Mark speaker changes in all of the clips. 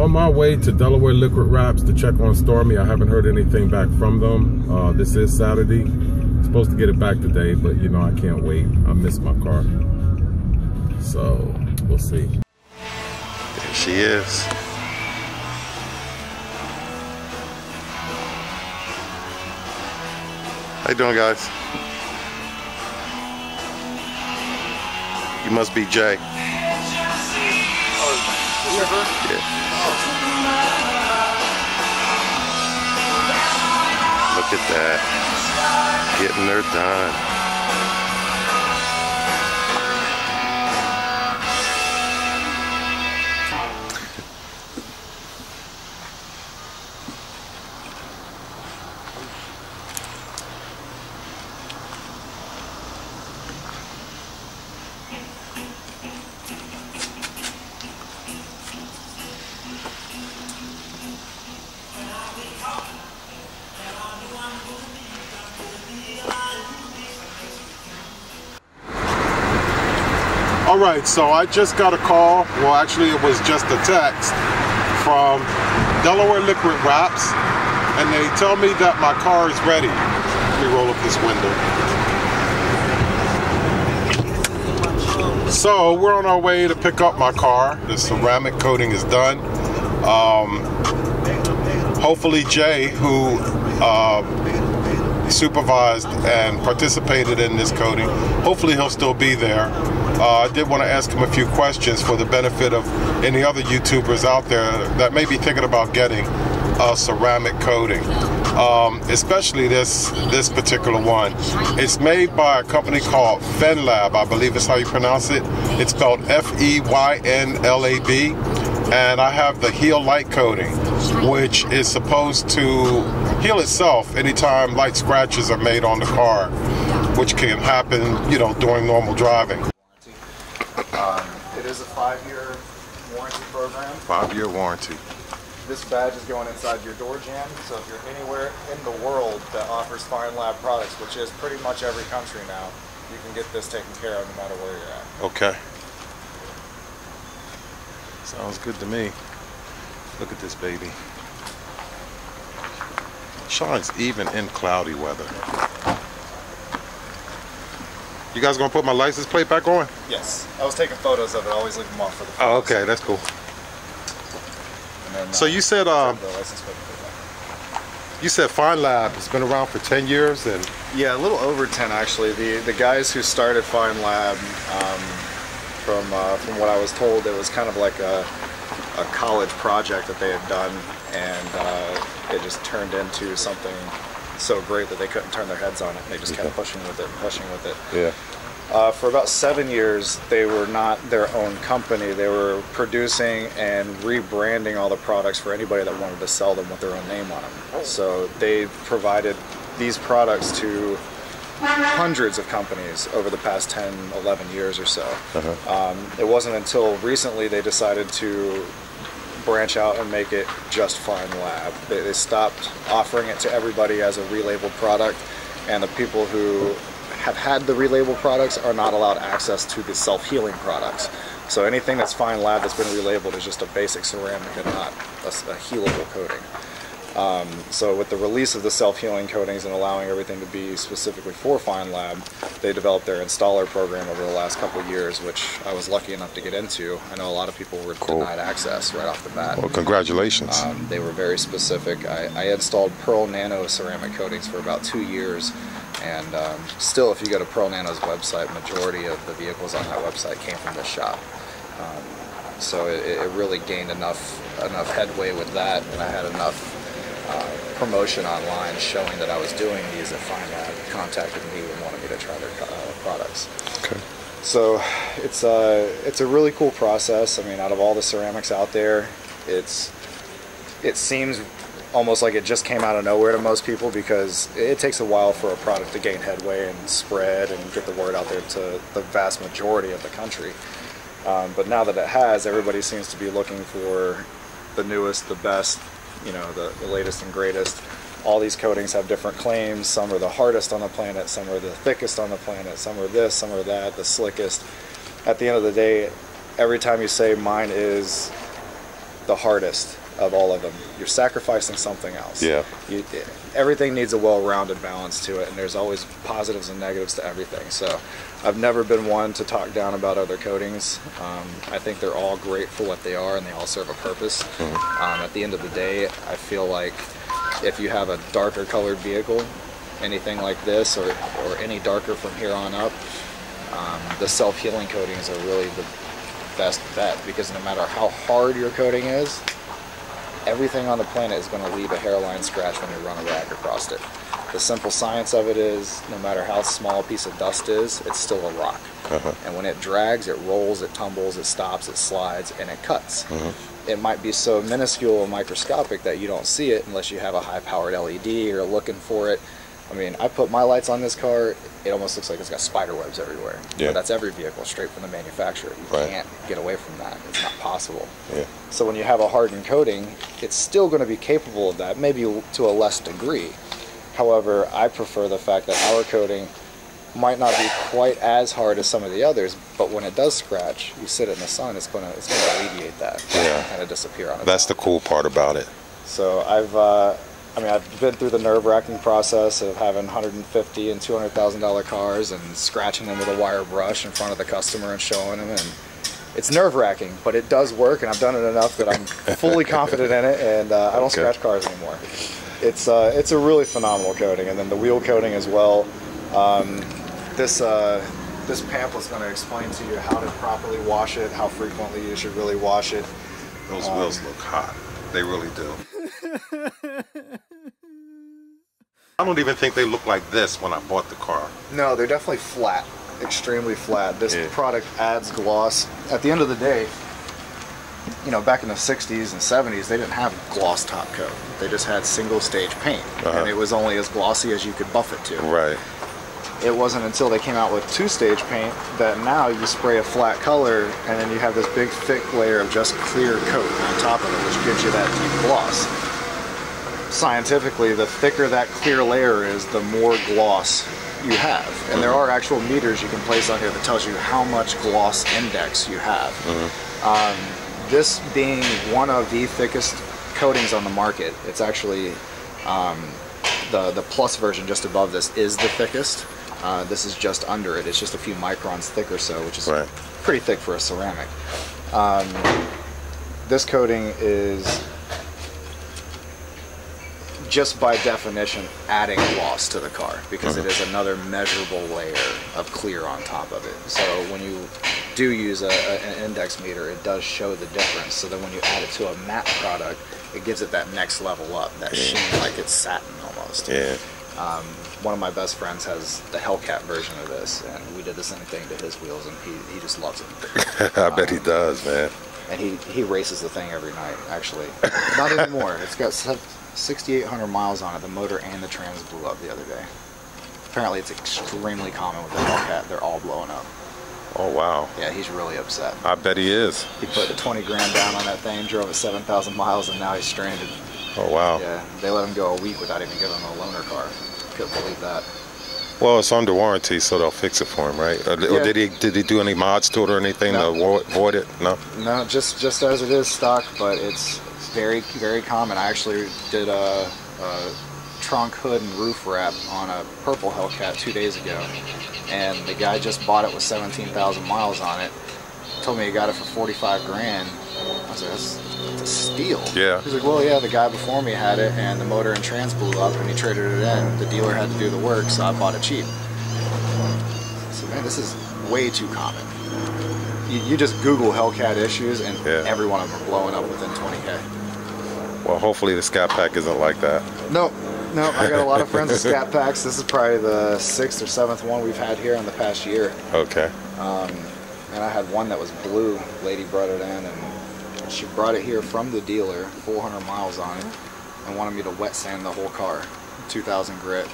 Speaker 1: On my way to Delaware Liquid Wraps to check on Stormy. I haven't heard anything back from them. This is Saturday. I'm supposed to get it back today, but you know, I can't wait. I missed my car. So, we'll see.
Speaker 2: There she is. How you doing, guys? You must be Jay. Yeah. Look at that. Getting her done.
Speaker 1: Alright, so I just got a call, well actually it was just a text from Delaware Liquid Wraps, and they tell me that my car is ready. Let me roll up this window. So we're on our way to pick up my car. The ceramic coating is done. Hopefully Jay, who supervised and participated in this coating, hopefully he'll still be there. I did want to ask him a few questions for the benefit of any other YouTubers out there that may be thinking about getting a ceramic coating, especially this particular one. It's made by a company called FEYNLAB, I believe is how you pronounce it. It's spelled F-E-Y-N-L-A-B, and I have the Heal Light coating, which is supposed to heal itself anytime light scratches are made on the car, which can happen, you know, during normal driving.
Speaker 3: It is a 5-year warranty program.
Speaker 2: 5-year warranty.
Speaker 3: This badge is going inside your door jamb, so if you're anywhere in the world that offers FEYNLAB products, which is pretty much every country now, you can get this taken care of no matter where you're at.
Speaker 2: Okay. Sounds good to me. Look at this baby. Shines even in cloudy weather. You guys gonna put my license plate back on?
Speaker 3: Yes. I was taking photos of it. I always leave them off for the photos.
Speaker 2: Oh, okay, that's cool.
Speaker 3: And then,
Speaker 2: so you said
Speaker 3: the license plate
Speaker 2: FEYNLAB has been around for 10 years, and
Speaker 3: yeah, a little over 10 actually. The guys who started FEYNLAB, from what I was told, it was kind of like a college project that they had done, and it just turned into something so great that they couldn't turn their heads on it. They just kept pushing with it.
Speaker 2: Yeah.
Speaker 3: For about 7 years, they were not their own company. They were producing and rebranding all the products for anybody that wanted to sell them with their own name on them. So they provided these products to hundreds of companies over the past 10, 11 years or so. It wasn't until recently they decided to branch out and make it just FEYNLAB. They stopped offering it to everybody as a relabeled product, and the people who have had the relabeled products are not allowed access to the self-healing products. So anything that's FEYNLAB that's been relabeled is just a basic ceramic and not a healable coating. So with the release of the self-healing coatings and allowing everything to be specifically for FEYNLAB, they developed their installer program over the last couple of years, which I was lucky enough to get into. I know a lot of people were denied access right off the bat.
Speaker 2: Well, congratulations.
Speaker 3: They were very specific. I installed Pearl Nano ceramic coatings for about 2 years, and still, if you go to Pearl Nano's website, majority of the vehicles on that website came from this shop. So it really gained enough headway with that, and I had enough promotion online showing that I was doing these that FEYNLAB contacted me and wanted me to try their products.
Speaker 2: Okay.
Speaker 3: So it's a really cool process. I mean, out of all the ceramics out there, it seems almost like it just came out of nowhere to most people, because it takes a while for a product to gain headway and spread and get the word out there to the vast majority of the country. But now that it has, everybody seems to be looking for the newest, the best, you know, the latest and greatest. All these coatings have different claims. Some are the hardest on the planet, some are the thickest on the planet, some are this, some are that, the slickest. At the end of the day, every time you say mine is the hardest of all of them. You're sacrificing something else.
Speaker 2: Yeah.
Speaker 3: Everything needs a well-rounded balance to it, and there's always positives and negatives to everything. So I've never been one to talk down about other coatings. I think they're all great for what they are, and they all serve a purpose. At the end of the day, I feel like if you have a darker colored vehicle, anything like this, or any darker from here on up, the self-healing coatings are really the best bet, because no matter how hard your coating is, everything on the planet is going to leave a hairline scratch when you run a rag across it. The simple science of it is, no matter how small a piece of dust is, it's still a rock. And when it drags, it rolls, it tumbles, it stops, it slides, and it cuts. It might be so minuscule and microscopic that you don't see it unless you have a high-powered LED or looking for it. I mean, I put my lights on this car, it almost looks like it's got spider webs everywhere.
Speaker 2: Yeah.
Speaker 3: But that's every vehicle, straight from the manufacturer. You can't get away from that. It's not possible.
Speaker 2: Yeah.
Speaker 3: So when you have a hardened coating, it's still going to be capable of that, maybe to a less degree. However, I prefer the fact that our coating might not be quite as hard as some of the others, but when it does scratch, you sit it in the sun, it's going to alleviate that.
Speaker 2: Yeah.
Speaker 3: Kind of disappear on it.
Speaker 2: That's the cool part about it.
Speaker 3: So I've been through the nerve-wracking process of having $150,000 and $200,000 cars and scratching them with a wire brush in front of the customer and showing them, and it's nerve-wracking, but it does work, and I've done it enough that I'm fully confident in it, and I don't scratch cars anymore. It's a really phenomenal coating, and then the wheel coating as well. This pamphlet's going to explain to you how to properly wash it, how frequently you should really wash it.
Speaker 1: Those wheels look hot. They really do. I don't even think they look like this when I bought the car.
Speaker 3: No, they're definitely flat, extremely flat. This product adds gloss. At the end of the day, you know, back in the 60s and 70s, they didn't have gloss top coat. They just had single stage paint, and it was only as glossy as you could buff it to.
Speaker 2: Right.
Speaker 3: It wasn't until they came out with two-stage paint that now you spray a flat color, and then you have this big thick layer of just clear coat on top of it, which gives you that deep gloss. Scientifically, the thicker that clear layer is, the more gloss you have. And there are actual meters you can place on here that tells you how much gloss index you have. This being one of the thickest coatings on the market, it's actually the plus version just above this is the thickest. This is just under it. It's just a few microns thick or so, which is pretty thick for a ceramic. This coating is, just by definition, adding gloss to the car, because it is another measurable layer of clear on top of it. So when you do use an index meter, it does show the difference. So then when you add it to a matte product, it gives it that next level up, that sheen, like it's satin almost.
Speaker 2: Yeah.
Speaker 3: One of my best friends has the Hellcat version of this, and we did the same thing to his wheels, and he just loves it.
Speaker 2: I bet he does, man.
Speaker 3: And he races the thing every night, actually. Not anymore. It's got 6,800 miles on it. The motor and the trans blew up the other day. Apparently it's extremely common with the Hellcat. They're all blowing up.
Speaker 2: Oh, wow.
Speaker 3: Yeah, he's really upset.
Speaker 2: I bet he is.
Speaker 3: He put the 20 grand down on that thing, drove it 7,000 miles, and now he's stranded.
Speaker 2: Oh, wow.
Speaker 3: Yeah, they let him go a week without even giving him a loaner car. Couldn't believe that.
Speaker 2: Well, it's under warranty, so they'll fix it for him, right? Or did he do any mods to it or anything to avoid it? No? No,
Speaker 3: just as it is stock, but it's very, very common. I actually did a trunk, hood, and roof wrap on a purple Hellcat 2 days ago, and the guy just bought it with 17,000 miles on it. Told me he got it for 45 grand. I was like, that's a steal.
Speaker 2: Yeah.
Speaker 3: He's like, well, yeah, the guy before me had it, and the motor and trans blew up, and he traded it in. The dealer had to do the work, so I bought it cheap. So, man, this is way too common. You just Google Hellcat issues, and every one of them are blowing up within 20K.
Speaker 2: Well, hopefully the Scat Pack isn't like that.
Speaker 3: No, I got a lot of friends with Scat Packs. This is probably the 6th or 7th one we've had here in the past year.
Speaker 2: Okay.
Speaker 3: And I had one that was blue. Lady brought it in, and she brought it here from the dealer, 400 miles on it, and wanted me to wet sand the whole car, 2,000 grit,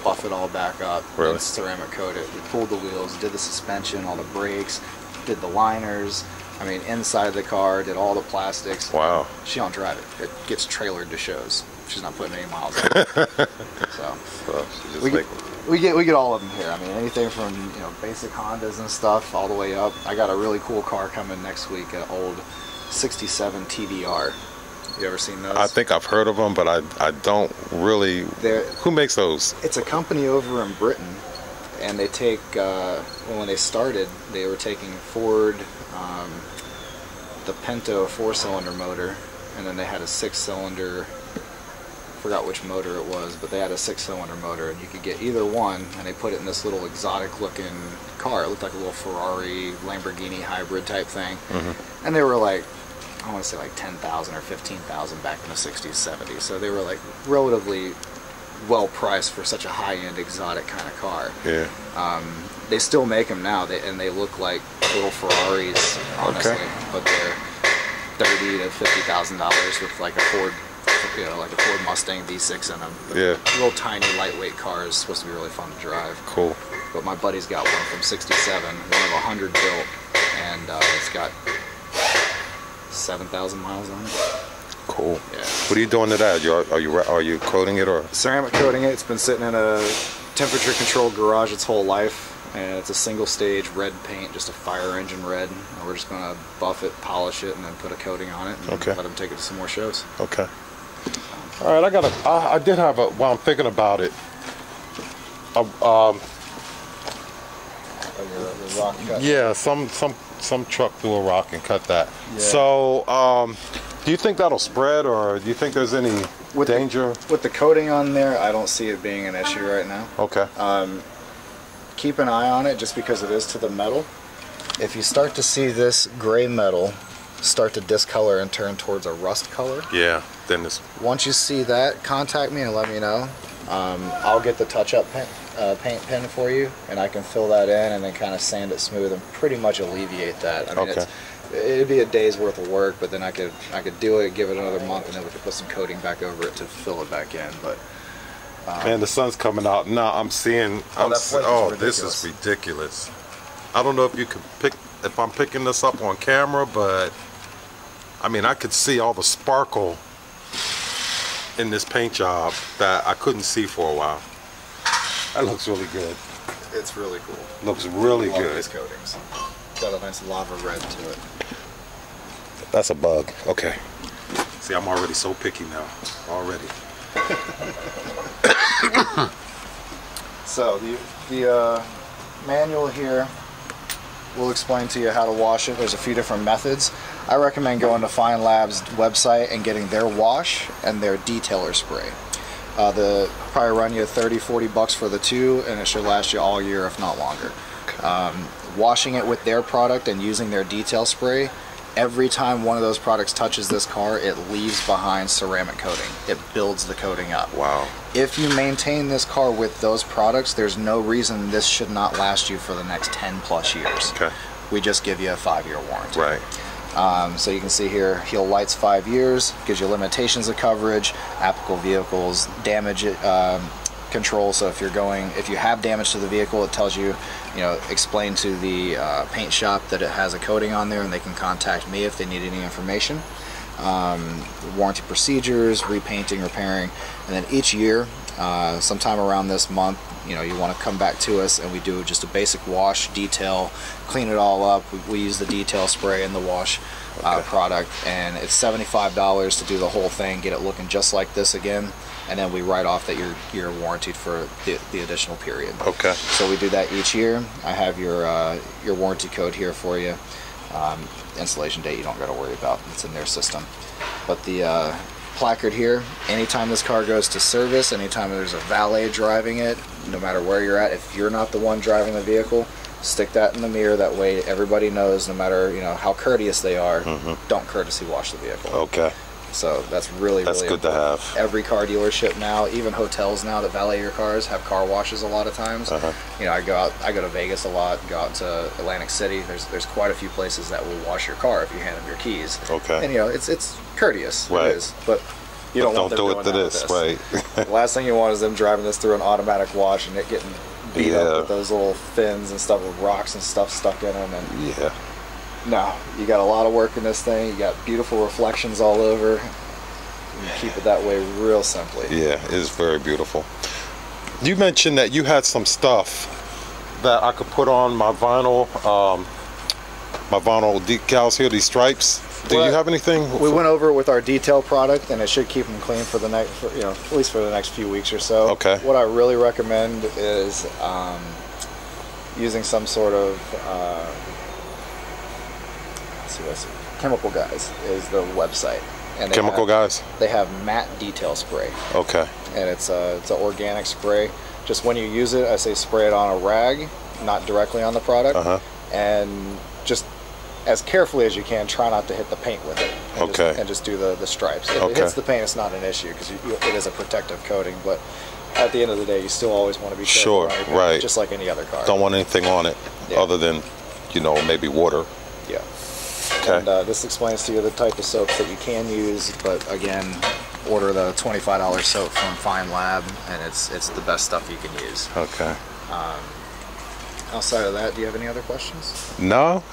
Speaker 3: buff it all back up, and ceramic coat it. We pulled the wheels, did the suspension, all the brakes, did the liners. I mean, inside the car, did all the plastics.
Speaker 2: Wow.
Speaker 3: She don't drive it. It gets trailered to shows. She's not putting any miles on it. We get all of them here. I mean, anything from basic Hondas and stuff all the way up. I got a really cool car coming next week, an old '67 TDR. You ever seen those?
Speaker 2: I think I've heard of them, but I don't really. Who makes those?
Speaker 3: It's a company over in Britain, and they take. When they started, they were taking Ford, the Pinto 4-cylinder motor, and then they had a 6-cylinder. Forgot which motor it was, but they had a 6-cylinder motor, and you could get either one, and they put it in this little exotic-looking car. It looked like a little Ferrari, Lamborghini hybrid type thing, and they were like, I want to say like 10,000 or 15,000 back in the 60s, 70s. So they were like relatively well priced for such a high-end exotic kind of car.
Speaker 2: Yeah.
Speaker 3: They still make them now, and they look like little Ferraris, honestly, but they're $30,000 to $50,000 with like a Ford. Like a Ford Mustang V6 in them.
Speaker 2: Yeah.
Speaker 3: Little tiny lightweight cars, supposed to be really fun to drive.
Speaker 2: Cool.
Speaker 3: But my buddy's got one from '67, one of 100 built, and it's got 7,000 miles on it.
Speaker 2: Cool.
Speaker 3: Yeah.
Speaker 2: What are you doing to that? Are you coating it or?
Speaker 3: Ceramic coating it. It's been sitting in a temperature controlled garage its whole life, and it's a single stage red paint, just a fire engine red. And we're just gonna buff it, polish it, and then put a coating on it, and let them take it to some more shows.
Speaker 2: Okay.
Speaker 1: All right, I did have a, while I'm thinking about it,
Speaker 3: Rock cut.
Speaker 1: yeah, some truck threw a rock and cut that. Yeah. So, do you think that'll spread, or do you think there's any danger?
Speaker 3: With the coating on there, I don't see it being an issue right now.
Speaker 1: Okay.
Speaker 3: Keep an eye on it, just because it is to the metal. If you start to see this gray metal start to discolor and turn towards a rust color.
Speaker 2: Yeah, then it's...
Speaker 3: Once you see that, contact me and let me know. I'll get the touch-up paint pen for you, and I can fill that in and then kind of sand it smooth and pretty much alleviate that. I mean, it'd be a day's worth of work, but then I could do it, give it another month, and then we could put some coating back over it to fill it back in. But
Speaker 1: man, the sun's coming out now. I'm seeing.
Speaker 2: This is ridiculous. I don't know if you could if I'm picking this up on camera, but I mean, I could see all the sparkle in this paint job that I couldn't see for a while. That looks really good.
Speaker 3: It's really cool.
Speaker 1: Looks really good.
Speaker 3: These coatings. Got a nice lava red to it.
Speaker 1: That's a bug. Okay. See, I'm already so picky now. Already.
Speaker 3: So the manual here will explain to you how to wash it. There's a few different methods. I recommend going to FEYNLAB's website and getting their wash and their detailer spray. They'll probably run you $30-40 for the two, and it should last you all year, if not longer. Washing it with their product and using their detail spray, every time one of those products touches this car, it leaves behind ceramic coating. It builds the coating up.
Speaker 2: Wow.
Speaker 3: If you maintain this car with those products, there's no reason this should not last you for the next 10+ years.
Speaker 2: Okay.
Speaker 3: We just give you a 5-year warranty.
Speaker 2: Right.
Speaker 3: So you can see here, Heal Light's 5 years, gives you limitations of coverage, applicable vehicles, damage control. So if you have damage to the vehicle, it tells you, explain to the paint shop that it has a coating on there, and they can contact me if they need any information. Warranty procedures, repainting, repairing, and then each year, sometime around this month, you want to come back to us, and we do just a basic wash, detail, clean it all up. We use the detail spray and the wash product, and it's $75 to do the whole thing, get it looking just like this again, and then we write off that you're warranted for the additional period.
Speaker 2: Okay.
Speaker 3: So we do that each year. I have your warranty code here for you. Installation date you don't got to worry about. It's in their system. But the placard here, anytime this car goes to service, anytime there's a valet driving it, no matter where you're at, if you're not the one driving the vehicle, stick that in the mirror. That way everybody knows, no matter how courteous they are, don't courtesy wash the vehicle.
Speaker 2: Okay.
Speaker 3: So that's really
Speaker 2: good
Speaker 3: important.
Speaker 2: To have.
Speaker 3: Every car dealership now, even hotels now that valet your cars, have car washes a lot of times. I go to Vegas a lot, go out to Atlantic City. There's quite a few places that will wash your car if you hand them your keys.
Speaker 2: Okay.
Speaker 3: And it's courteous.
Speaker 2: Right.
Speaker 3: It is. But you don't want them
Speaker 2: do it to
Speaker 3: doing
Speaker 2: this.
Speaker 3: that with
Speaker 2: Right.
Speaker 3: The last thing you want is them driving this through an automatic wash and it getting beat up with those little fins and stuff with rocks and stuff stuck in them. And no, you got a lot of work in this thing. You got beautiful reflections all over. You keep it that way real simply.
Speaker 2: Yeah, it is very beautiful. You mentioned that you had some stuff that I could put on my vinyl decals here, these stripes. Do you have anything?
Speaker 3: We went over it with our detail product, and it should keep them clean for the next, at least for the next few weeks or so.
Speaker 2: Okay.
Speaker 3: What I really recommend is using some sort of Chemical Guys is the website. And
Speaker 2: Chemical Guys?
Speaker 3: They have matte detail spray.
Speaker 2: Okay.
Speaker 3: And it's an organic spray. Just when you use it, I say spray it on a rag, not directly on the product. And just as carefully as you can, try not to hit the paint with it. And just do the stripes. If it hits the paint, it's not an issue because it is a protective coating. But at the end of the day, you still always want to be careful.
Speaker 2: Sure, right.
Speaker 3: Just like any other car.
Speaker 2: Don't want anything on it other than, maybe water.
Speaker 3: Yeah.
Speaker 2: Okay.
Speaker 3: And this explains to you the type of soaps that you can use, but again, order the $25 soap from FEYNLAB, and it's the best stuff you can use.
Speaker 2: Okay.
Speaker 3: Outside of that, do you have any other questions?
Speaker 2: No.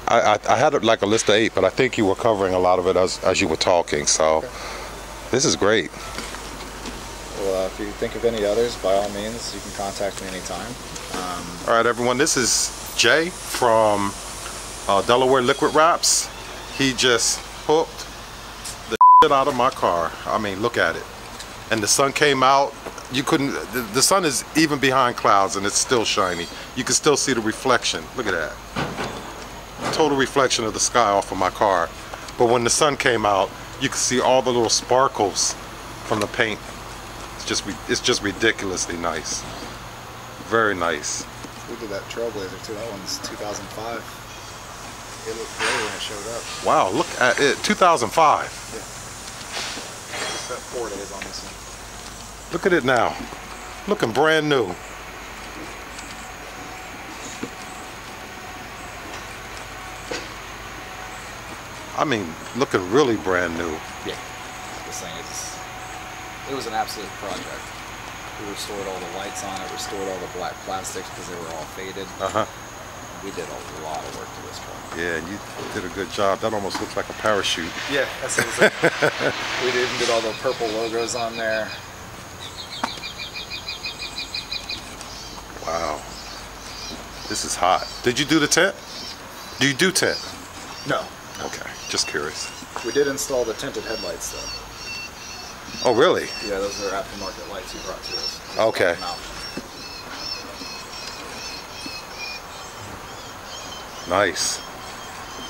Speaker 2: I had like a list of 8, but I think you were covering a lot of it as you were talking, so this is great.
Speaker 3: Well, if you think of any others, by all means, you can contact me anytime.
Speaker 2: All right, everyone, this is Jay from Delaware Liquid Wraps. He just hooked the shit out of my car. I mean, look at it. And the sun came out. You couldn't, the sun is even behind clouds and it's still shiny. You can still see the reflection. Look at that. Total reflection of the sky off of my car. But when the sun came out, you could see all the little sparkles from the paint. It's just ridiculously nice. Very nice.
Speaker 3: We did that Trailblazer too. That one's 2005. It looked great when it showed up.
Speaker 2: Wow, look at it. 2005.
Speaker 3: Yeah. We spent 4 days on this one.
Speaker 2: Look at it now. Looking brand new. I mean, looking really brand new.
Speaker 3: Yeah. This thing it was an absolute project. We restored all the lights on it, restored all the black plastics because they were all faded. We did a lot of work to this car.
Speaker 2: Yeah, and you did a good job. That almost looks like a parachute.
Speaker 3: Yeah, that's what we did all the purple logos on there.
Speaker 2: Wow. This is hot. Did you do the tent? Do you do tent?
Speaker 3: No.
Speaker 2: Okay, just curious.
Speaker 3: We did install the tinted headlights though.
Speaker 2: Oh, really?
Speaker 3: Yeah, those are aftermarket lights he brought to us.
Speaker 2: Okay. Nice.